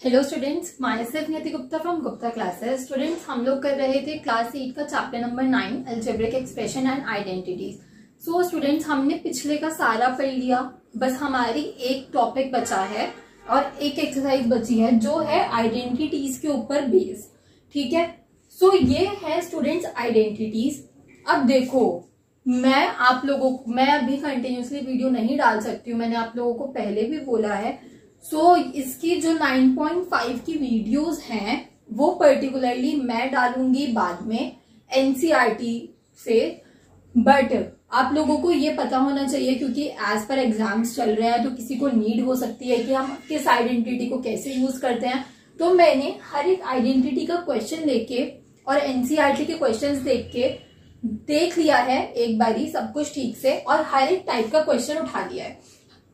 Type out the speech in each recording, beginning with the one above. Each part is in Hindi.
हेलो स्टूडेंट्स, माई सेल्फ नियति Gupta from Gupta classes. Students, हम लोग कर रहे थे क्लास 8 का chapter number 9 algebraic expression and identities. So students, हमने पिछले का सारा पढ़ लिया, बस हमारी एक टॉपिक बचा है और एक एक्सरसाइज बची है जो है आइडेंटिटीज के ऊपर बेस। ठीक है, सो ये है स्टूडेंट्स आइडेंटिटीज। अब देखो, मैं अभी कंटिन्यूसली वीडियो नहीं डाल सकती हूँ, मैंने आप लोगों को पहले भी बोला है। सो इसकी जो 9.5 की वीडियोस हैं वो पर्टिकुलरली मैं डालूंगी बाद में एनसीईआरटी से, बट आप लोगों को ये पता होना चाहिए क्योंकि एज पर एग्जाम्स चल रहे हैं तो किसी को नीड हो सकती है कि हम किस आइडेंटिटी को कैसे यूज करते हैं। तो मैंने हर एक आइडेंटिटी का क्वेश्चन लेके और एनसीईआरटी के क्वेश्चंस देख लिया है एक बारी सब कुछ ठीक से, और हर एक टाइप का क्वेश्चन उठा लिया है।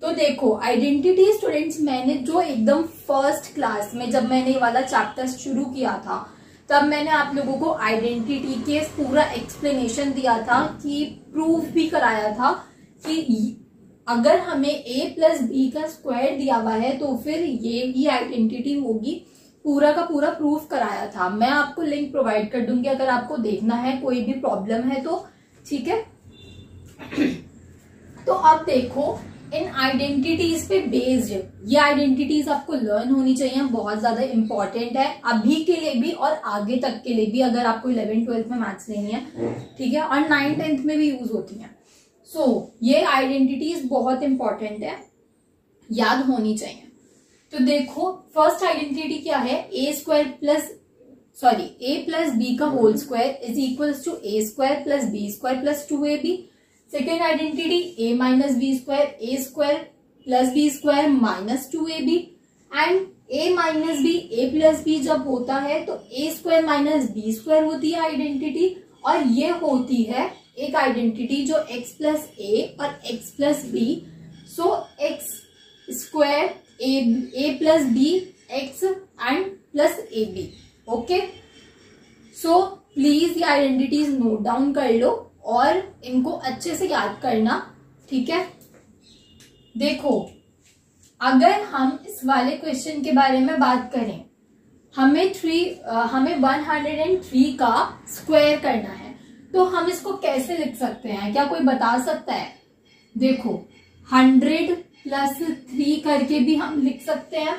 तो देखो, आइडेंटिटी स्टूडेंट्स, मैंने जो एकदम फर्स्ट क्लास में जब मैंने ये वाला चैप्टर शुरू किया था तब मैंने आप लोगों को आइडेंटिटी के पूरा एक्सप्लेनेशन दिया था कि प्रूफ भी कराया था कि अगर हमें a प्लस बी का स्क्वायर दिया हुआ है तो फिर ये ही आइडेंटिटी होगी। पूरा का पूरा प्रूफ कराया था। मैं आपको लिंक प्रोवाइड कर दूंगी अगर आपको देखना है, कोई भी प्रॉब्लम है तो। ठीक है, तो अब देखो, इन आइडेंटिटीज पे बेस्ड ये आइडेंटिटीज आपको लर्न होनी चाहिए, बहुत ज्यादा इंपॉर्टेंट है अभी के लिए भी और आगे तक के लिए भी, अगर आपको 11th-12th में मैथ्स लेनी है। ठीक है, और 9th-10th में भी यूज होती हैं। सो ये आइडेंटिटीज बहुत इंपॉर्टेंट है, याद होनी चाहिए। तो देखो, फर्स्ट आइडेंटिटी क्या है, ए प्लस बी का whole square is equals to a square plus b square plus 2ab। Second identity a minus B square a square plus b square minus 2ab। And a minus b a plus b जब होता है तो a square minus B square होती है आइडेंटिटी, और ये होती है एक आइडेंटिटी जो x प्लस ए और x plus b. So x square a plus b x and plus a b. Okay, so please ये आइडेंटिटीज नोट डाउन कर लो और इनको अच्छे से याद करना। ठीक है, देखो, अगर हम इस वाले क्वेश्चन के बारे में बात करें, हमें 103 का स्क्वायर करना है, तो हम इसको कैसे लिख सकते हैं? क्या कोई बता सकता है? देखो, 100 प्लस 3 करके भी हम लिख सकते हैं।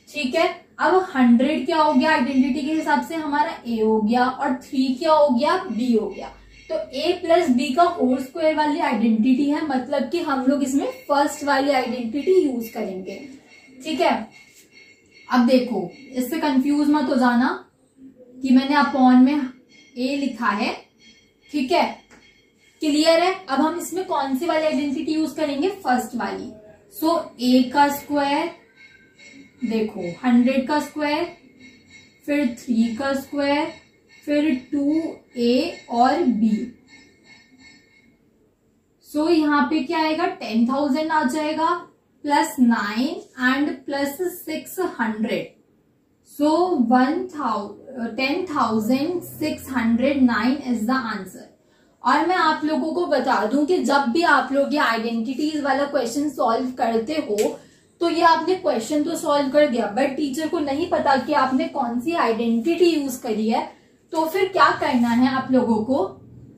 ठीक है, अब 100 क्या हो गया आइडेंटिटी के हिसाब से, हमारा a हो गया, और 3 क्या हो गया, b हो गया। तो a प्लस बी का होल स्क्वायर वाली आइडेंटिटी है, मतलब कि हम लोग इसमें फर्स्ट वाली आइडेंटिटी यूज करेंगे। ठीक है, अब देखो, इससे कंफ्यूज मत हो जाना कि मैंने अपॉन में a लिखा है। ठीक है, क्लियर है? अब हम इसमें कौन सी वाली आइडेंटिटी यूज करेंगे, फर्स्ट वाली। सो a का स्क्वायर, देखो 100 का स्क्वायर, फिर 3 का स्क्वायर, फिर 2a और b। सो यहाँ पे क्या आएगा, 10,000 आ जाएगा, plus 9 and plus 600। So 10,609 is the answer. और मैं आप लोगों को बता दूं कि जब भी आप लोग ये आइडेंटिटीज वाला क्वेश्चन सॉल्व करते हो तो ये आपने क्वेश्चन तो सॉल्व कर दिया, बट टीचर को नहीं पता कि आपने कौन सी आइडेंटिटी यूज करी है। तो फिर क्या करना है आप लोगों को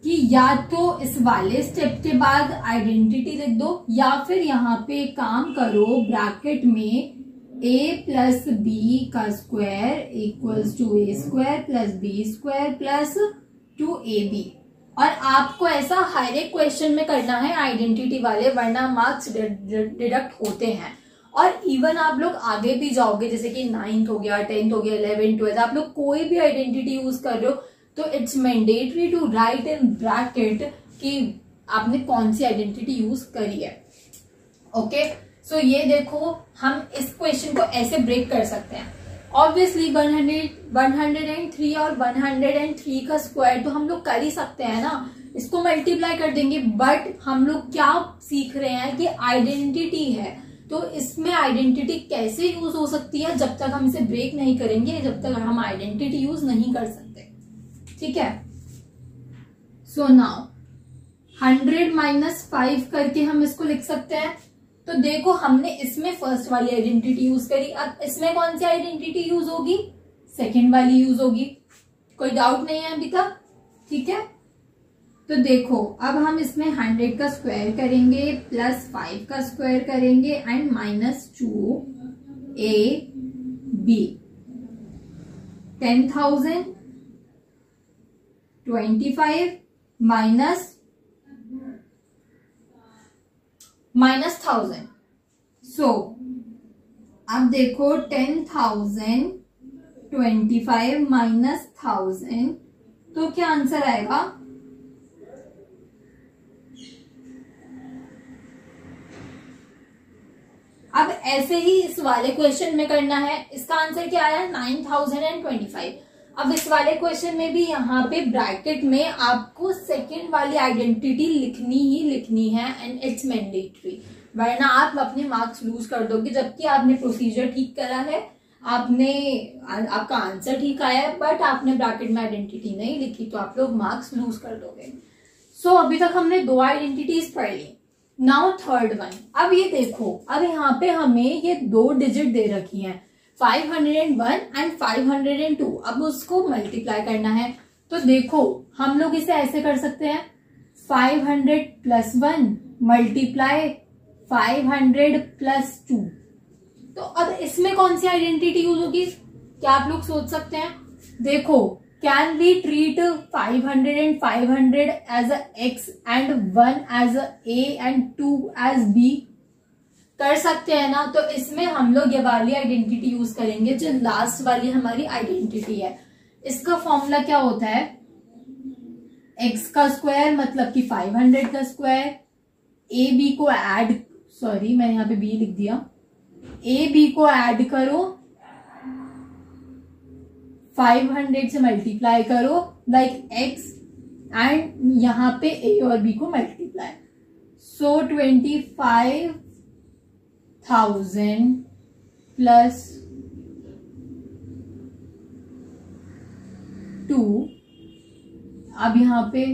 कि या तो इस वाले स्टेप के बाद आइडेंटिटी लिख दो, या फिर यहाँ पे काम करो, ब्रैकेट में a प्लस बी का square equals to a square plus b square plus 2ab। और आपको ऐसा हर एक क्वेश्चन में करना है आइडेंटिटी वाले, वरना मार्क्स डिडक्ट होते हैं। और इवन आप लोग आगे भी जाओगे, जैसे कि 9th हो गया, 10th हो गया, 11th, 12th, आप लोग कोई भी आइडेंटिटी यूज कर रहे हो तो it's mandatory to write in bracket कि आपने कौन सी आइडेंटिटी यूज करी है। ओके, सो ये देखो, हम इस क्वेश्चन को ऐसे ब्रेक कर सकते हैं। ऑब्वियसली 103 और 103 का स्क्वायर तो हम लोग कर ही सकते हैं ना, इसको मल्टीप्लाई कर देंगे। बट हम लोग क्या सीख रहे हैं कि आइडेंटिटी है, तो इसमें आइडेंटिटी कैसे यूज हो सकती है, जब तक हम इसे ब्रेक नहीं करेंगे, जब तक हम आइडेंटिटी यूज नहीं कर सकते। ठीक है, सो नाउ 100 - 5 करके हम इसको लिख सकते हैं। तो देखो हमने इसमें फर्स्ट वाली आइडेंटिटी यूज करी, अब इसमें कौन सी आइडेंटिटी यूज होगी, सेकेंड वाली यूज होगी। कोई डाउट नहीं है अभी तक, ठीक है। तो देखो अब हम इसमें 100 का स्क्वायर करेंगे प्लस 5 का स्क्वायर करेंगे एंड -2ab 10,000 25 माइनस 1000। सो अब देखो 10,000 25 माइनस 1000, तो क्या आंसर आएगा, अब ऐसे ही इस वाले क्वेश्चन में करना है। इसका आंसर क्या आया 9,025। अब इस वाले क्वेश्चन में भी यहाँ पे ब्रैकेट में आपको सेकेंड वाली आइडेंटिटी लिखनी है एंड इट्स मैंडेटरी, वरना आप अपने मार्क्स लूज कर दोगे। जबकि आपने प्रोसीजर ठीक करा है, आपका आंसर ठीक आया है, बट आपने ब्रैकेट में आइडेंटिटी नहीं लिखी, तो आप लोग मार्क्स लूज कर दोगे। सो अभी तक हमने 2 आइडेंटिटीज पढ़ ली। Now third one. अब ये देखो, अब यहाँ पे हमें ये 2 डिजिट दे रखी हैं 501 एंड 502। अब उसको मल्टीप्लाई करना है, तो देखो हम लोग इसे ऐसे कर सकते हैं 500 + 1 मल्टीप्लाई 500 + 2। तो अब इसमें कौन सी आइडेंटिटी यूज होगी, क्या आप लोग सोच सकते हैं। देखो can we treat 500 and 500 as a x and 1 as a a and 2 as b, कर सकते हैं ना। तो इसमें हम लोग ये वाली आइडेंटिटी यूज करेंगे जो लास्ट वाली हमारी आइडेंटिटी है। इसका फॉर्मूला क्या होता है, x का स्क्वायर मतलब कि 500 का स्क्वायर, a b को ऐड, सॉरी मैंने यहाँ पे b लिख दिया, a b को ऐड करो 500 से मल्टीप्लाई करो लाइक x एंड यहाँ पे a और b को मल्टीप्लाई। सो 25,000 प्लस 2, अब यहाँ पे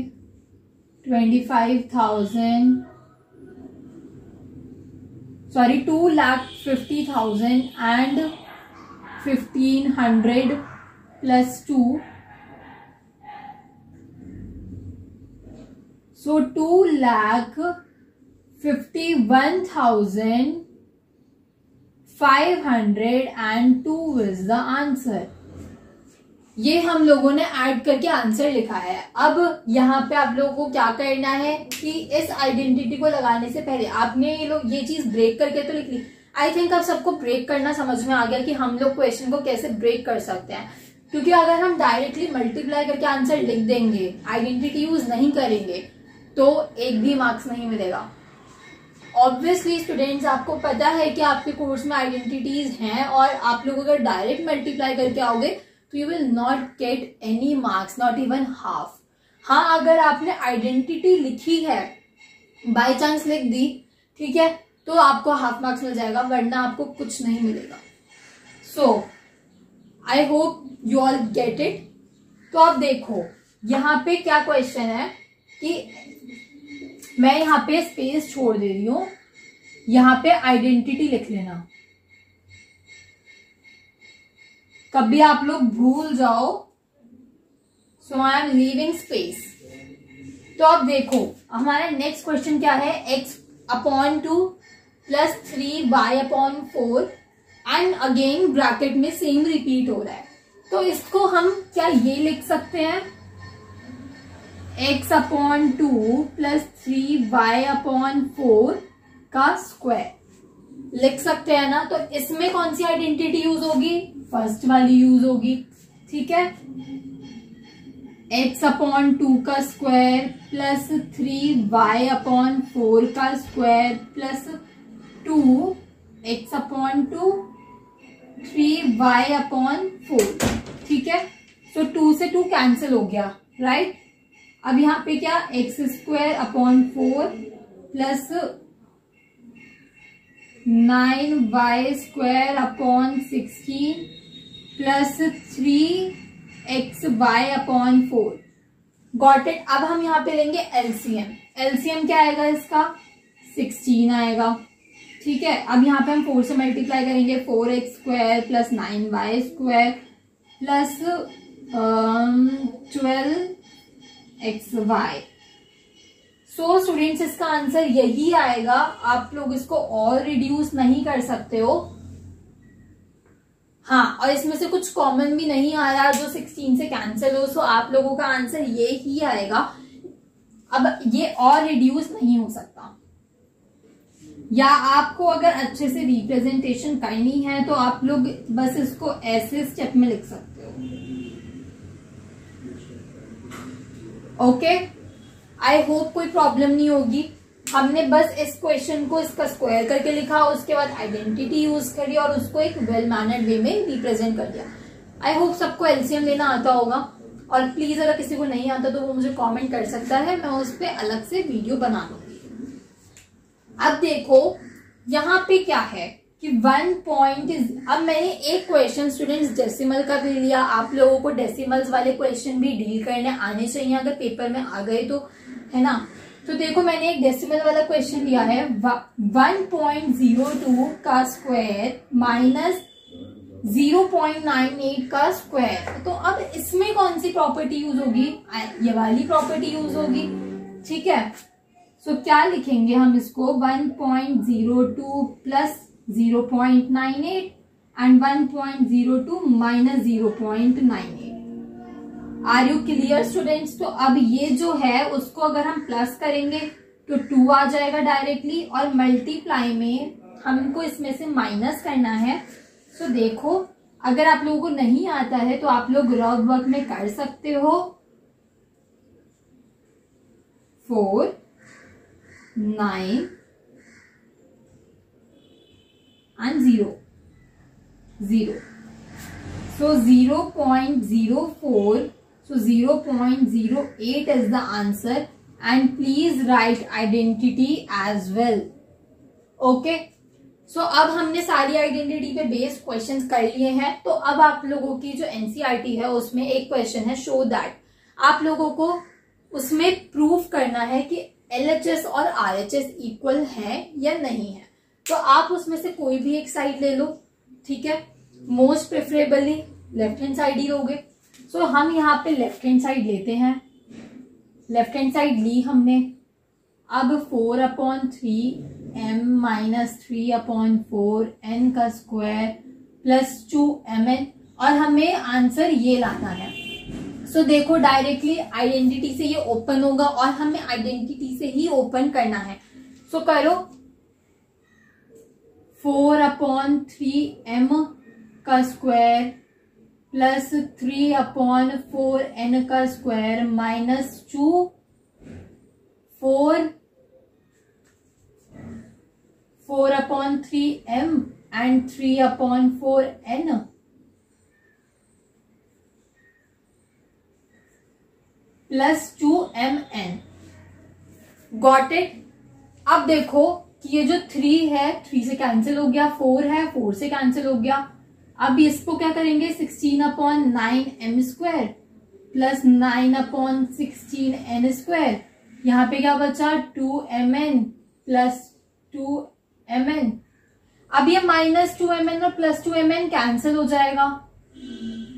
25,000 sorry 2,50,000 and 1,500 plus 2, so 2,51,502 is the answer। ये हम लोगों ने ऐड करके आंसर लिखा है। अब यहाँ पे आप लोगों को क्या करना है कि इस आइडेंटिटी को लगाने से पहले आपने ये चीज ब्रेक करके तो लिख ली। आई थिंक अब सबको ब्रेक करना समझ में आ गया कि हम लोग क्वेश्चन को कैसे ब्रेक कर सकते हैं, क्योंकि अगर हम डायरेक्टली मल्टीप्लाई करके आंसर लिख देंगे, आइडेंटिटी यूज नहीं करेंगे, तो एक भी मार्क्स नहीं मिलेगा। ऑब्वियसली स्टूडेंट्स, आपको पता है कि आपके कोर्स में आइडेंटिटीज हैं और आप लोग अगर डायरेक्ट मल्टीप्लाई करके आओगे तो you will not get any marks, not even half. हाँ, अगर आपने आइडेंटिटी लिखी है, बाय चांस लिख दी, ठीक है, तो आपको हाफ मार्क्स मिल जाएगा, वरना आपको कुछ नहीं मिलेगा। So I hope you all get it. तो अब देखो यहाँ पे क्या क्वेश्चन है कि मैं यहाँ पे स्पेस छोड़ दे रही हूं, यहाँ पे आइडेंटिटी लिख लेना, कभी आप लोग भूल जाओ। सो आई एम लीविंग स्पेस। तो अब देखो हमारा नेक्स्ट क्वेश्चन क्या है, x/2 + 3y/4 and again bracket में सेम रिपीट हो रहा है। तो इसको हम क्या ये लिख सकते हैं, x/2 + 3y/4 का स्क्वायर लिख सकते हैं ना। तो इसमें कौन सी आइडेंटिटी यूज होगी, फर्स्ट वाली यूज होगी, ठीक है। x/2 का स्क्वायर प्लस 3y/4 का स्क्वायर प्लस 2x/2 3y/4, ठीक है। तो 2 से 2 कैंसिल हो गया, राइट। अब यहाँ पे क्या, x²/4 plus 9y²/16 plus 3xy/4। Got it. अब हम यहाँ पे लेंगे एलसीएम। एलसीएम क्या आएगा इसका, 16 आएगा, ठीक है, अब यहाँ पे हम 4 से मल्टीप्लाई करेंगे, 4x square plus 9y square plus 12xy। So students इसका आंसर यही आएगा। आप लोग इसको और रिड्यूस नहीं कर सकते हो। हाँ, और इसमें से कुछ कॉमन भी नहीं आ रहा जो 16 से कैंसिल हो, सो आप लोगों का आंसर ये ही आएगा। अब ये और रिड्यूस नहीं हो सकता। या आपको अगर अच्छे से रिप्रेजेंटेशन करनी है तो आप लोग बस इसको ऐसे स्टेप में लिख सकते हो। ओके, आई होप कोई प्रॉब्लम नहीं होगी। हमने बस इस क्वेश्चन को इसका स्क्वायर करके लिखा, उसके बाद आइडेंटिटी यूज करी और उसको एक वेल मैनर्ड वे में रिप्रेजेंट कर दिया। आई होप सबको एलसीएम लेना आता होगा। और प्लीज अगर किसी को नहीं आता तो वो मुझे कमेंट कर सकता है, मैं उस पर अलग से वीडियो बना दूंगी। अब देखो यहाँ पे क्या है कि 1 पॉइंट इज, अब मैंने एक क्वेश्चन स्टूडेंट्स डेसिमल का भी लिया। आप लोगों को डेसिमल्स वाले क्वेश्चन भी डील करने आने चाहिए अगर पेपर में आ गए तो, है ना। तो देखो मैंने एक डेसिमल वाला क्वेश्चन लिया है, 1.02 का स्क्वायर माइनस 0.98 का स्क्वायर। तो अब इसमें कौन सी प्रॉपर्टी यूज होगी? ये वाली प्रॉपर्टी यूज होगी। ठीक है, सो क्या लिखेंगे हम इसको, 1.02 plus 0.98 and 1.02 minus 0.98। Are you clear students? तो अब ये जो है उसको अगर हम प्लस करेंगे तो 2 आ जाएगा डायरेक्टली, और मल्टीप्लाई में हमको इसमें से माइनस करना है। तो देखो अगर आप लोगों को नहीं आता है तो आप लोग रफ वर्क में कर सकते हो। 4, 9 and 0, 0. So 0.04, so 0.08 is the answer, and please write identity as well. Okay. So अब हमने सारी आइडेंटिटी पे बेस्ड क्वेश्चंस कर लिए हैं। तो अब आप लोगों की जो एनसीईआरटी है उसमें एक क्वेश्चन है, शो दैट। आप लोगों को उसमें प्रूफ करना है कि एलएचएस और आरएचएस इक्वल है या नहीं है। तो आप उसमें से कोई भी एक साइड ले लो, ठीक है। Most preferably left hand side ही लोगे। सो हम यहाँ पे लेफ्ट हैंड साइड लेते हैं। लेफ्ट हैंड साइड ली हमने। अब 4/3m माइनस 3/4n का स्क्वायर प्लस 2mn, और हमें आंसर ये लाना है। सो देखो डायरेक्टली आइडेंटिटी से ये ओपन होगा और हमें आइडेंटिटी से ही ओपन करना है। सो करो, 4/3m का स्क्वायर प्लस 3/4n का square minus 4/3m and 3/4n plus 2mn। Got it? अब देखो कि ये जो 3 है 3 से कैंसिल हो गया, 4 है 4 से कैंसिल हो गया। अब इसको क्या करेंगे, 16/9m square plus 9/16n square. यहाँ पे क्या बचा, 2mn प्लस 2mn। अब ये माइनस 2mn और प्लस 2mn कैंसिल हो जाएगा।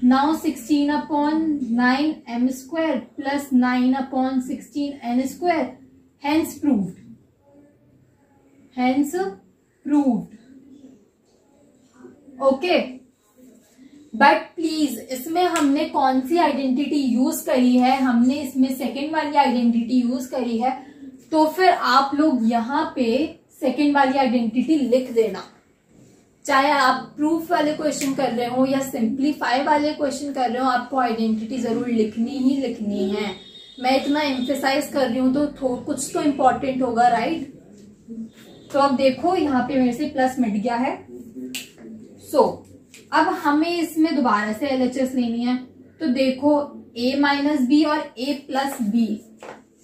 Now 16/9m square plus 9/16n square, hence proved, hence proved. Okay, but please इसमें हमने कौन सी आइडेंटिटी यूज करी है, हमने इसमें सेकेंड वाली आइडेंटिटी यूज करी है। तो फिर आप लोग यहाँ पे सेकेंड वाली आइडेंटिटी लिख देना, चाहे आप प्रूफ वाले क्वेश्चन कर रहे हो या सिंप्लीफाई वाले क्वेश्चन कर रहे हो, आपको आइडेंटिटी जरूर लिखनी ही लिखनी है। मैं इतना एम्फेसाइज कर रही हूं तो कुछ तो इम्पोर्टेंट होगा, राइट। तो अब देखो यहाँ पे मेरे से प्लस मिट गया है। सो अब हमें इसमें दोबारा से एलएचएस लेनी है। तो देखो a माइनस बी और a प्लस बी,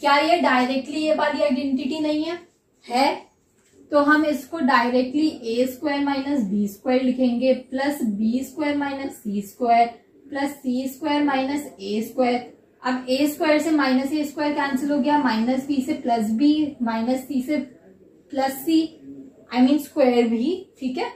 क्या ये डायरेक्टली ये वाली आइडेंटिटी नहीं है? है। तो हम इसको directly a square minus B square लिखेंगे plus b square minus c square plus c square minus a square. अब a स्क्वायर से माइनस a स्क्वायर कैंसिल हो गया, माइनस b से प्लस b, माइनस c से plus c, I mean square भी, ठीक है।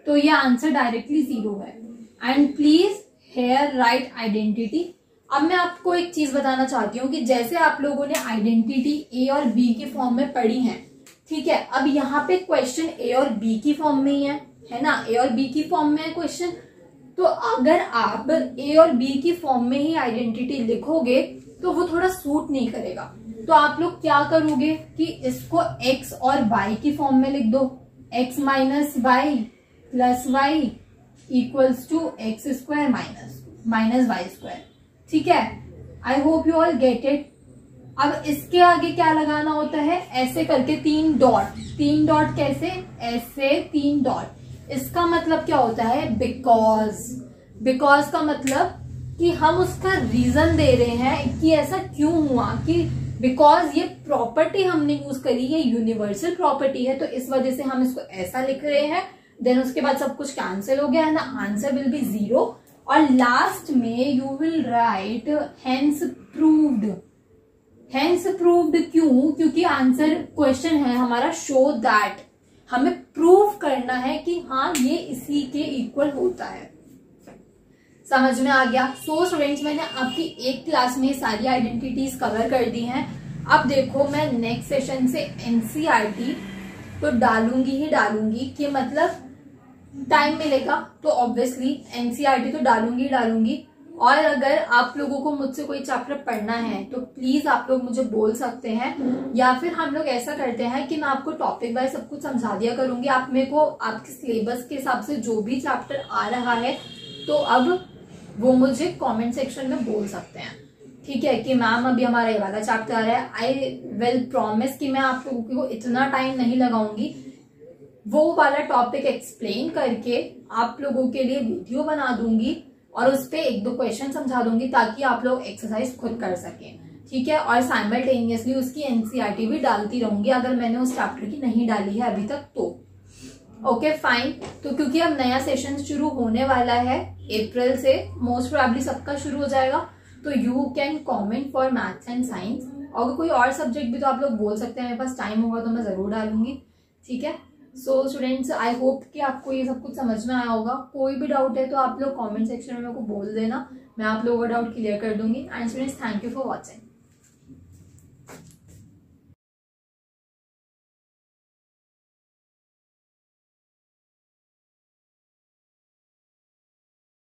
तो ये आंसर डायरेक्टली 0 है। And please here write identity. अब मैं आपको एक चीज बताना चाहती हूँ कि जैसे आप लोगों ने आइडेंटिटी ए और बी की फॉर्म में पढ़ी है, ठीक है, अब यहाँ पे क्वेश्चन ए और बी की फॉर्म में ही है ना, ए और बी की फॉर्म में है क्वेश्चन। तो अगर आप ए और बी की फॉर्म में ही आइडेंटिटी लिखोगे तो वो थोड़ा सूट नहीं करेगा। तो आप लोग क्या करोगे कि इसको एक्स और वाई की फॉर्म में लिख दो, x minus y plus y equals to x square minus y square, ठीक है। I hope you all get it. अब इसके आगे क्या लगाना होता है, ऐसे करके 3 डॉट कैसे, ऐसे 3 डॉट। इसका मतलब क्या होता है, बिकॉज का मतलब कि हम उसका रीजन दे रहे हैं कि ऐसा क्यों हुआ, कि बिकॉज ये प्रॉपर्टी हमने यूज करी, ये यूनिवर्सल प्रॉपर्टी है, तो इस वजह से हम इसको ऐसा लिख रहे हैं। देन उसके बाद सब कुछ कैंसिल हो गया है ना, आंसर विल बी 0। और लास्ट में you will write hence proved. Hence proved क्यों, क्योंकि आंसर क्वेश्चन है हमारा शो दैट, हमें प्रूव करना है कि हाँ ये इसी के इक्वल होता है। समझ में आ गया। सो स्टूडेंट्स, मैंने आपकी एक क्लास में सारी आइडेंटिटीज कवर कर दी हैं। अब देखो मैं नेक्स्ट सेशन से एनसीईआरटी तो डालूंगी ही डालूंगी, कि मतलब टाइम मिलेगा तो ऑब्वियसली एनसीईआरटी तो डालूंगी। और अगर आप लोगों को मुझसे कोई चैप्टर पढ़ना है तो प्लीज आप लोग मुझे बोल सकते हैं, या फिर हम लोग ऐसा करते हैं कि मैं आपको टॉपिक वाइज सब कुछ समझा दिया करूंगी। आप मेरे को आपके सिलेबस के हिसाब से जो भी चैप्टर आ रहा है तो अब वो मुझे कमेंट सेक्शन में बोल सकते हैं, ठीक है, कि मैम अभी हमारा ये वाला चैप्टर आ रहा है। आई विल प्रॉमिस कि मैं आप लोगों को इतना टाइम नहीं लगाऊंगी, वो वाला टॉपिक एक्सप्लेन करके आप लोगों के लिए वीडियो बना दूंगी और उस पर 1-2 क्वेश्चन समझा दूंगी ताकि आप लोग एक्सरसाइज खुद कर सकें, ठीक है। और साइमल्टेनियसली उसकी एनसीईआरटी भी डालती रहूंगी अगर मैंने उस चैप्टर की नहीं डाली है अभी तक तो। Okay fine. तो क्योंकि अब नया सेशन शुरू होने वाला है अप्रैल से, मोस्ट प्रोबेबली सबका शुरू हो जाएगा, तो you can comment for maths and science. अगर कोई और सब्जेक्ट भी तो आप लोग बोल सकते हैं, मेरे पास टाइम होगा तो मैं जरूर डालूंगी, ठीक है। सो स्टूडेंट्स, आई होप कि आपको ये सब कुछ समझ में आया होगा। कोई भी डाउट है तो आप लोग कमेंट सेक्शन में मेरे को बोल देना, मैं आप लोगों का डाउट क्लियर कर दूंगी। And students, thank you for watching.